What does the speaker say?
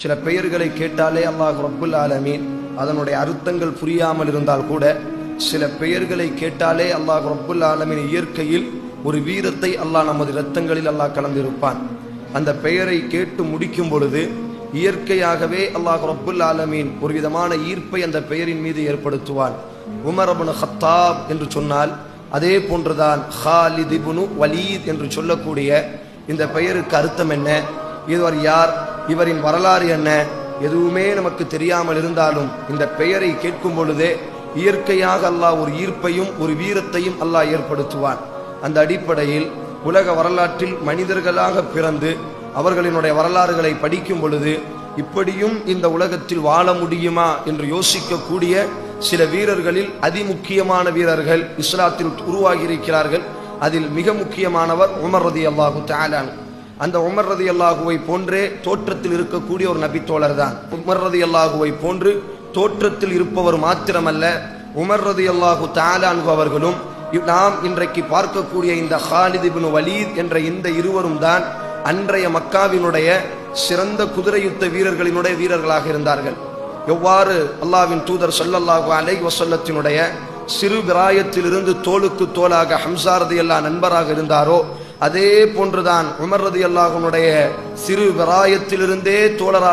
சில பெயர்களை கேட்டாலே அல்லாஹ் ரப்புல் ஆலமீன் அதனுடைய அர்த்தங்கள் புரியாமல் இருந்தால் கூட சில பெயர்களை கேட்டாலே அல்லாஹ் ரப்புல் ஆலமீன் இயற்கையில் ஒரு வீரத்தை அல்லாஹ் நமது இரத்தங்களில் அல்லாஹ் கலந்திருப்பான். அந்த பெயரை கேட்டு முடிக்கும் பொழுது இயற்கையாகவே அல்லாஹ் ரப்புல் ஆலமீன் ஒரு விதமான ஈர்ப்பை அந்த பெயரின் மீது ஏற்படுத்துவான். உமர் இப்னு கத்தாப் என்று சொன்னால் அதே போன்றுதான் ஹாலித் இப்னு வலீத் என்று சொல்லக்கூடிய இந்த பெயருக்கு அர்த்தம் என்ன, இவர் யார், இவரின் வரலாறு என்ன, எதுவுமே நமக்கு தெரியாமல் இருந்தாலும் இந்த பெயரை கேட்கும் பொழுதே இயற்கையாக அல்லாஹ் ஒரு ஈர்ப்பையும் ஒரு வீரத்தையும் அல்லாஹ் ஏற்படுத்துவான். அந்த அடிப்படையில் உலக வரலாற்றில் மனிதர்களாக பிறந்து அவர்களினுடைய வரலாறுகளை படிக்கும் பொழுது இப்படியும் இந்த உலகத்தில் வாழ முடியுமா என்று யோசிக்கக்கூடிய சில வீரர்களில் அதிமுக்கியமான வீரர்கள் இஸ்லாத்தில் உருவாகி இருக்கிறார்கள். அதில் மிக முக்கியமானவர் உமர் ரலியல்லாஹு தஆலா. அந்த உமர் ரலியல்லாஹுவை போன்றே தோற்றத்தில் இருக்கக்கூடிய ஒரு நபி தோழர் தான். உமர் ரலியல்லாஹுவை போன்று தோற்றத்தில் இருப்பவர் மாத்திரமல்ல, உமர் ரலியல்லாஹு தஆலா அவர்களும் நாம் இன்றைக்கு பார்க்கக்கூடிய இந்த ஹாலித் இப்னு வலீத் என்ற இந்த இருவரும் தான் அன்றைய மக்காவினுடைய சிறந்த குதிரை யுத்த வீரர்களினுடைய வீரர்களாக இருந்தார்கள். எவ்வாறு அல்லாஹ்வின் தூதர் ஸல்லல்லாஹு அலைஹி வஸல்லத்தினுடைய சிறு பிராயத்திலிருந்து தோளுக்கு தோளாக ஹம்ஸா ரலியல்லாஹு நண்பராக இருந்தாரோ அதே போன்றுதான் உமர் ரலியல்லாஹுனுடைய சிறு பிராயத்திலிருந்தே தோழராக